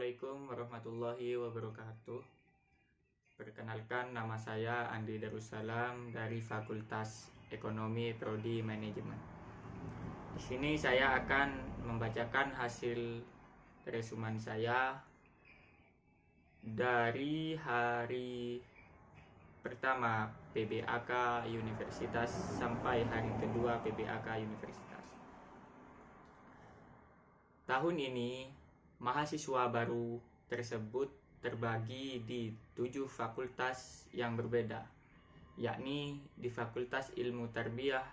Assalamualaikum warahmatullahi wabarakatuh. Perkenalkan, nama saya Andi Darussalam dari Fakultas Ekonomi Prodi Manajemen. Di sini saya akan membacakan hasil resumen saya dari hari pertama PBAK Universitas sampai hari kedua PBAK Universitas. Tahun ini mahasiswa baru tersebut terbagi di 7 fakultas yang berbeda, yakni di Fakultas Ilmu Tarbiyah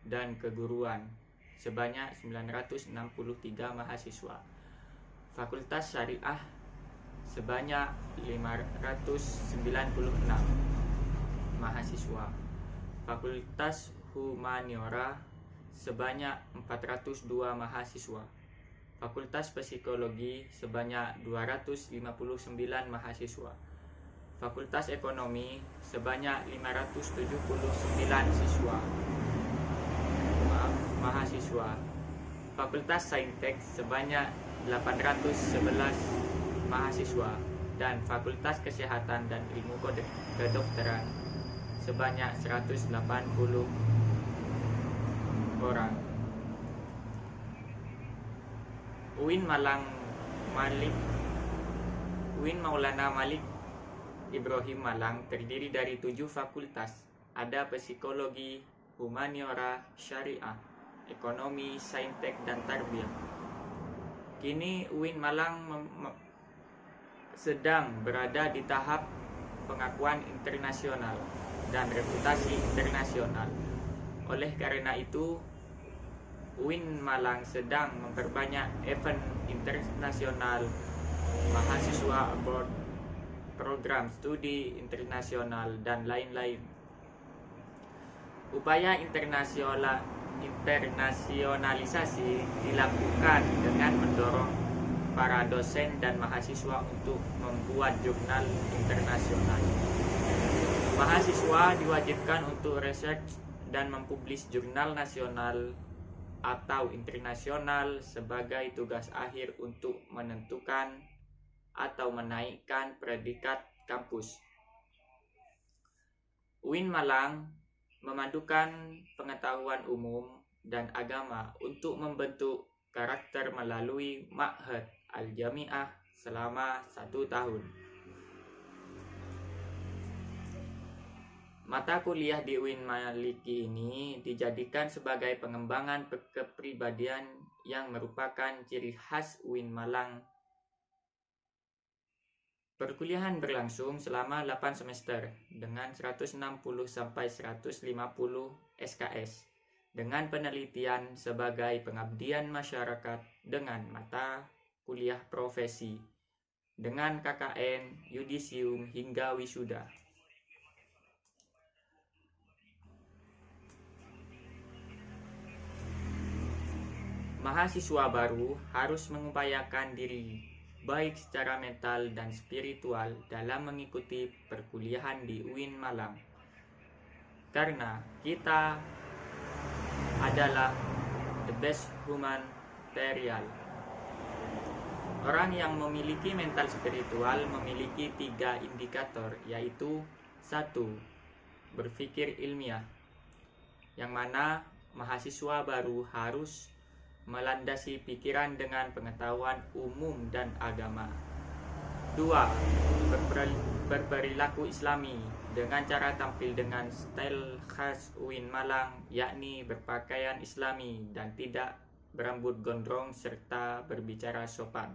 dan Keguruan sebanyak 963 mahasiswa, Fakultas Syariah sebanyak 596 mahasiswa, Fakultas Humaniora sebanyak 402 mahasiswa, Fakultas Psikologi sebanyak 259 mahasiswa, Fakultas Ekonomi sebanyak 579 mahasiswa, Fakultas Saintek sebanyak 811 mahasiswa, dan Fakultas Kesehatan dan Ilmu Kedokteran sebanyak 180 orang. UIN Maulana Malik Ibrahim Malang terdiri dari 7 fakultas. Ada Psikologi, Humaniora, Syariah, Ekonomi, Saintek, dan Tarbiyah. Kini UIN Malang sedang berada di tahap pengakuan internasional dan reputasi internasional. Oleh karena itu, UIN Malang sedang memperbanyak event internasional, mahasiswa abroad, program studi internasional, dan lain-lain. Upaya internasionalisasi dilakukan dengan mendorong para dosen dan mahasiswa untuk membuat jurnal internasional. Mahasiswa diwajibkan untuk research dan mempublish jurnal nasional atau internasional sebagai tugas akhir untuk menentukan atau menaikkan predikat kampus. UIN Malang memadukan pengetahuan umum dan agama untuk membentuk karakter melalui Ma'had Al-Jami'ah selama 1 tahun. Mata kuliah di UIN Maliki ini dijadikan sebagai pengembangan kepribadian yang merupakan ciri khas UIN Malang. Perkuliahan berlangsung selama 8 semester dengan 160 sampai 150 SKS dengan penelitian sebagai pengabdian masyarakat dengan mata kuliah profesi dengan KKN, yudisium hingga wisuda. Mahasiswa baru harus mengupayakan diri baik secara mental dan spiritual dalam mengikuti perkuliahan di UIN Malang. Karena kita adalah the best human material. Orang yang memiliki mental spiritual memiliki 3 indikator, yaitu 1. Berpikir ilmiah, yang mana mahasiswa baru harus melandasi pikiran dengan pengetahuan umum dan agama. 2. Berperilaku islami dengan cara tampil dengan style khas UIN Malang, yakni berpakaian islami dan tidak berambut gondrong serta berbicara sopan.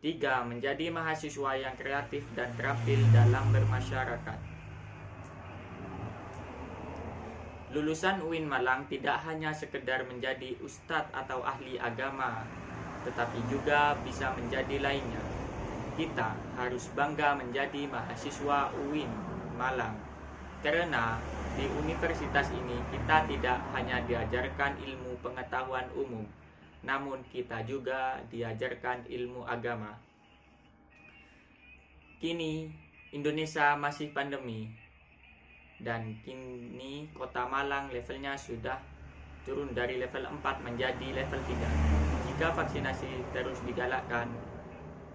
3. Menjadi mahasiswa yang kreatif dan terampil dalam bermasyarakat. Lulusan UIN Malang tidak hanya sekedar menjadi ustadz atau ahli agama, tetapi juga bisa menjadi lainnya. Kita harus bangga menjadi mahasiswa UIN Malang, karena di universitas ini kita tidak hanya diajarkan ilmu pengetahuan umum, namun kita juga diajarkan ilmu agama. Kini Indonesia masih pandemi, dan kini Kota Malang levelnya sudah turun dari level 4 menjadi level 3. Jika vaksinasi terus digalakkan,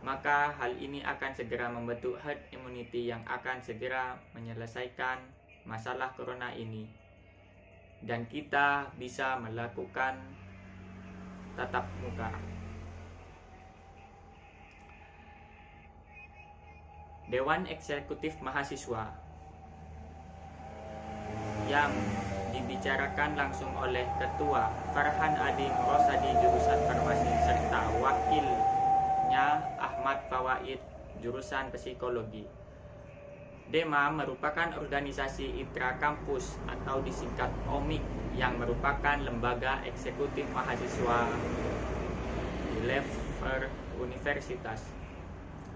maka hal ini akan segera membentuk herd immunity yang akan segera menyelesaikan masalah corona ini, dan kita bisa melakukan tatap muka. Dewan Eksekutif Mahasiswa yang dibicarakan langsung oleh Ketua Farhan Adi Rosadi jurusan Farmasi serta wakilnya Ahmad Fawaid jurusan Psikologi. DEMA merupakan organisasi intrakampus atau disingkat OMIK yang merupakan lembaga eksekutif mahasiswa di level universitas.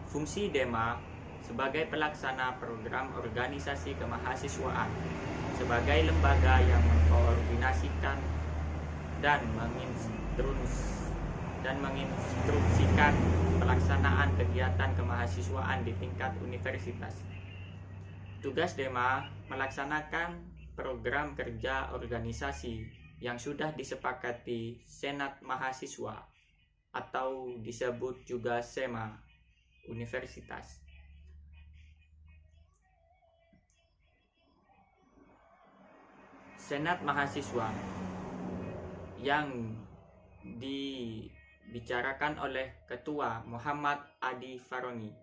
Fungsi DEMA sebagai pelaksana program organisasi kemahasiswaan, sebagai lembaga yang mengkoordinasikan dan menginstruksikan pelaksanaan kegiatan kemahasiswaan di tingkat universitas. Tugas DEMA melaksanakan program kerja organisasi yang sudah disepakati Senat Mahasiswa atau disebut juga SEMA Universitas. Senat Mahasiswa yang dibicarakan oleh Ketua Muhammad Adi Faroni.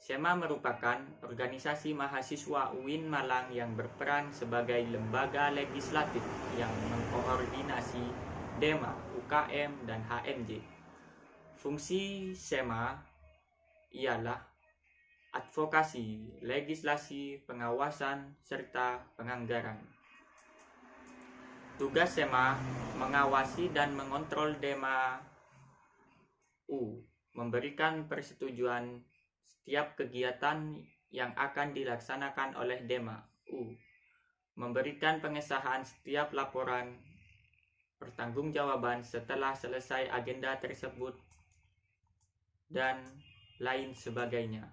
SEMA merupakan organisasi mahasiswa UIN Malang yang berperan sebagai lembaga legislatif yang mengkoordinasi DEMA, UKM, dan HMJ. Fungsi SEMA ialah advokasi, legislasi, pengawasan, serta penganggaran. Tugas SEMA mengawasi dan mengontrol DEMA U, memberikan persetujuan setiap kegiatan yang akan dilaksanakan oleh DEMA U, memberikan pengesahan setiap laporan pertanggungjawaban setelah selesai agenda tersebut, dan lain sebagainya.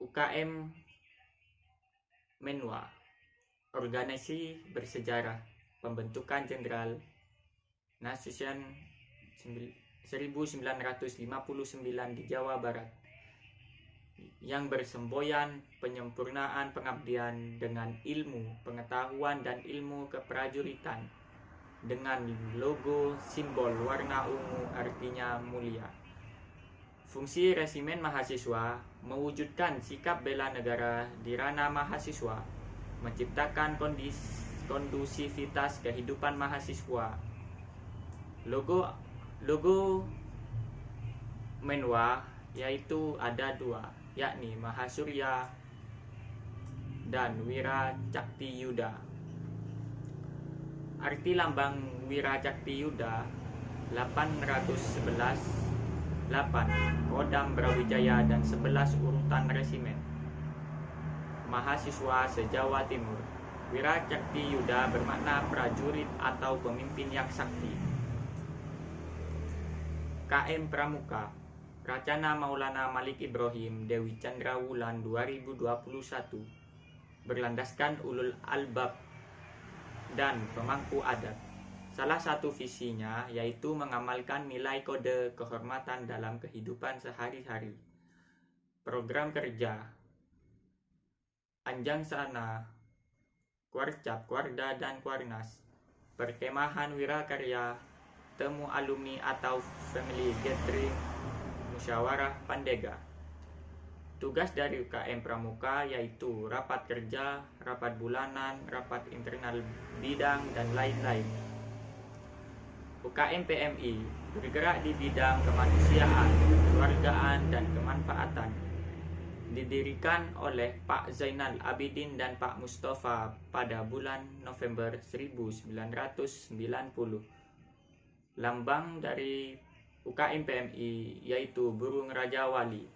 UKM Menwa, organisasi bersejarah pembentukan Jenderal Nasution 1959 di Jawa Barat, yang bersemboyan penyempurnaan pengabdian dengan ilmu, pengetahuan, dan ilmu keprajuritan dengan logo simbol warna ungu artinya mulia. Fungsi resimen mahasiswa mewujudkan sikap bela negara di ranah mahasiswa, menciptakan kondusivitas kehidupan mahasiswa. Logo Menwa yaitu ada dua, yakni Mahasurya dan Wira Cakti Yuda. Arti lambang Wira Cakti Yuda 811 8 Kodam Brawijaya dan 11 urutan resimen mahasiswa se-Jawa Timur. Wira Cakti Yuda bermakna prajurit atau pemimpin yang sakti. KM Pramuka, Racana Maulana Malik Ibrahim Dewi Chandra Wulan 2021, berlandaskan ulul albab dan pemangku adat. Salah satu visinya yaitu mengamalkan nilai kode kehormatan dalam kehidupan sehari-hari. Program kerja Anjang Sana, Kwarcap, Kwarda, dan Kwarnas, perkemahan Wirakarya, temu alumni atau family gathering, musyawarah pandega. Tugas dari UKM Pramuka yaitu rapat kerja, rapat bulanan, rapat internal bidang, dan lain-lain. UKM PMI bergerak di bidang kemanusiaan, kekeluargaan, dan kemanfaatan. Didirikan oleh Pak Zainal Abidin dan Pak Mustafa pada bulan November 1990. Lambang dari UKM PMI yaitu burung Raja Wali.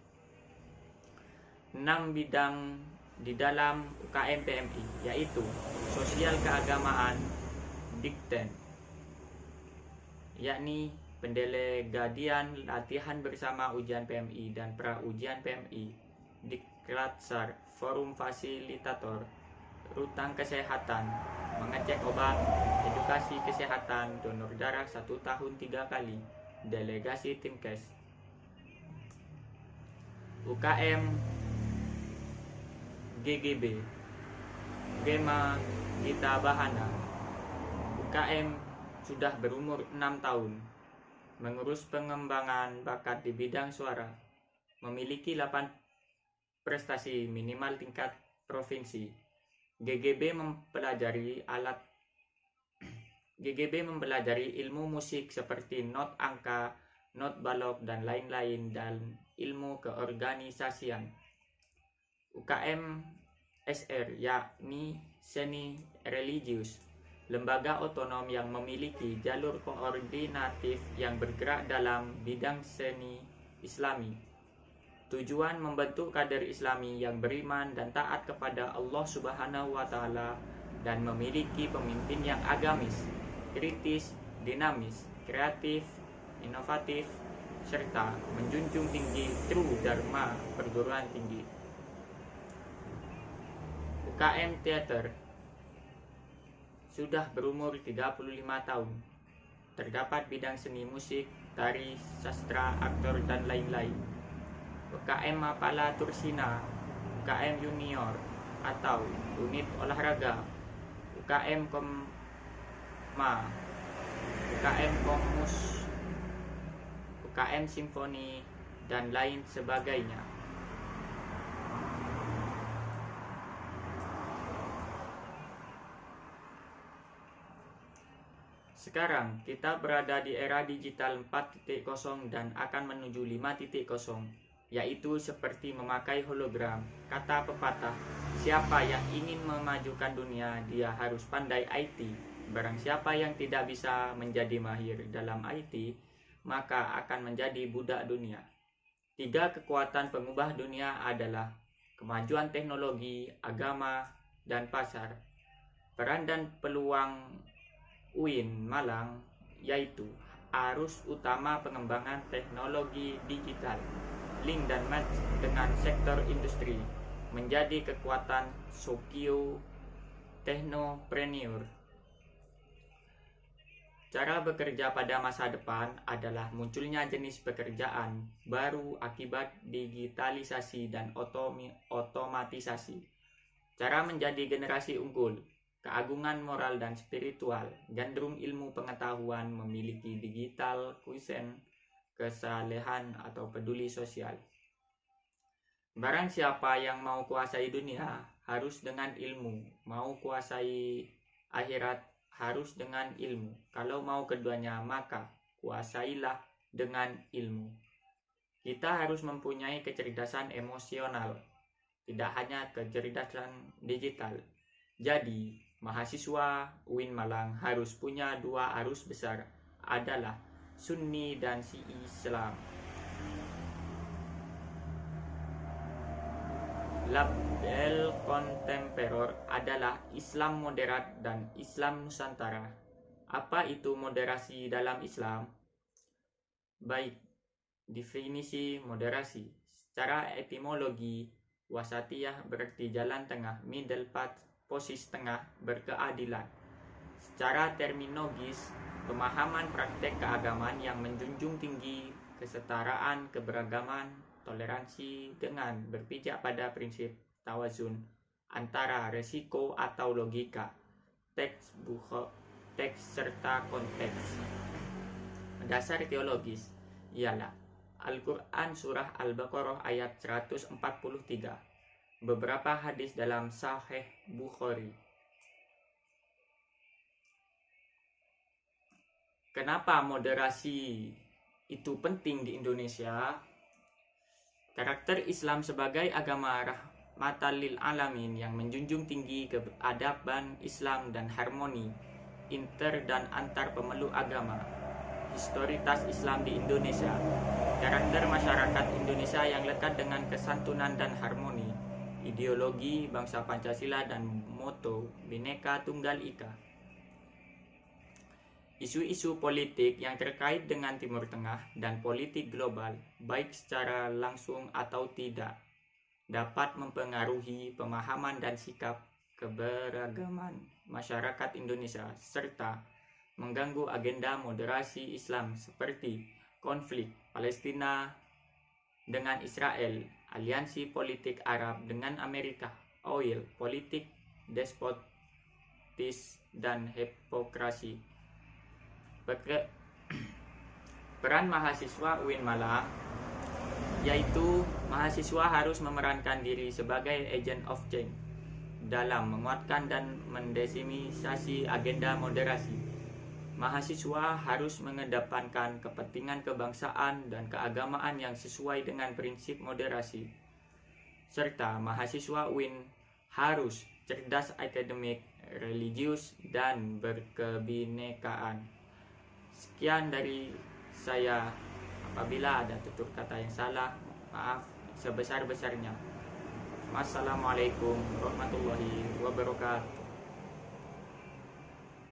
6 bidang di dalam UKM PMI yaitu sosial keagamaan, dikten, yakni pendelegadian latihan bersama ujian PMI dan pra-ujian PMI, Diklatsar, forum fasilitator, rutang kesehatan, mengecek obat, edukasi kesehatan, donor darah 1 tahun 3 kali, delegasi Timkes, UKM GGB, Gema Gita Bahana. UKM sudah berumur 6 tahun, mengurus pengembangan bakat di bidang suara, memiliki 8 prestasi minimal tingkat provinsi. GGB mempelajari ilmu musik seperti not angka, not balok, dan lain-lain, dan ilmu keorganisasian. UKM SR yakni seni religius, lembaga otonom yang memiliki jalur koordinatif yang bergerak dalam bidang seni Islami. Tujuan membentuk kader Islami yang beriman dan taat kepada Allah Subhanahu wa Ta'ala dan memiliki pemimpin yang agamis, kritis, dinamis, kreatif, inovatif, serta menjunjung tinggi true dharma perguruan tinggi. UKM Teater sudah berumur 35 tahun. Terdapat bidang seni musik, tari, sastra, aktor, dan lain-lain. UKM Mapala Tursina, UKM Junior atau unit olahraga, UKM Koma, UKM Komus, UKM Simfoni, dan lain sebagainya. Sekarang kita berada di era digital 4.0 dan akan menuju 5.0, yaitu seperti memakai hologram. Kata pepatah, siapa yang ingin memajukan dunia, dia harus pandai IT. Barang siapa yang tidak bisa menjadi mahir dalam IT, maka akan menjadi budak dunia. 3 kekuatan pengubah dunia adalah kemajuan teknologi, agama, dan pasar. Peran dan peluang UIN Malang yaitu arus utama pengembangan teknologi digital, link dan match dengan sektor industri, menjadi kekuatan Sokio Technopreneur. Cara bekerja pada masa depan adalah munculnya jenis pekerjaan baru akibat digitalisasi dan otomatisasi. Cara menjadi generasi unggul, keagungan moral dan spiritual, gandrung ilmu pengetahuan, memiliki digital quotient, kesalehan atau peduli sosial. Barang siapa yang mau kuasai dunia harus dengan ilmu, mau kuasai akhirat harus dengan ilmu. Kalau mau keduanya maka kuasailah dengan ilmu. Kita harus mempunyai kecerdasan emosional, tidak hanya kecerdasan digital. Jadi mahasiswa UIN Malang harus punya 2 arus besar, adalah Sunni dan Syi'i Islam. Label kontemporer adalah Islam moderat dan Islam Nusantara. Apa itu moderasi dalam Islam? Baik, definisi moderasi. Secara etimologi, wasatiyah berarti jalan tengah, middle path, posisi tengah, berkeadilan. Secara terminologis, pemahaman praktek keagamaan yang menjunjung tinggi kesetaraan, keberagaman, toleransi dengan berpijak pada prinsip tawazun antara resiko atau logika, teks serta konteks. Dasar teologis ialah Al-Quran Surah Al-Baqarah ayat 143. Beberapa hadis dalam Sahih Bukhari. Kenapa moderasi itu penting di Indonesia? Karakter Islam sebagai agama rahmatan lil alamin yang menjunjung tinggi keadaban Islam dan harmoni inter dan antar pemeluk agama. Historitas Islam di Indonesia. Karakter masyarakat Indonesia yang lekat dengan kesantunan dan harmoni. Ideologi bangsa Pancasila dan moto Bhinneka Tunggal Ika. Isu-isu politik yang terkait dengan Timur Tengah dan politik global, baik secara langsung atau tidak, dapat mempengaruhi pemahaman dan sikap keberagaman masyarakat Indonesia serta mengganggu agenda moderasi Islam seperti konflik Palestina dengan Israel, aliansi politik Arab dengan Amerika, oil, politik despotis dan hipokrasi. Peran mahasiswa UIN Malang yaitu mahasiswa harus memerankan diri sebagai agent of change dalam menguatkan dan mendefinisiasi agenda moderasi. Mahasiswa harus mengedepankan kepentingan kebangsaan dan keagamaan yang sesuai dengan prinsip moderasi. Serta mahasiswa UIN harus cerdas akademik, religius, dan berkebinekaan. Sekian dari saya. Apabila ada tutur kata yang salah, maaf sebesar-besarnya. Wassalamualaikum warahmatullahi wabarakatuh.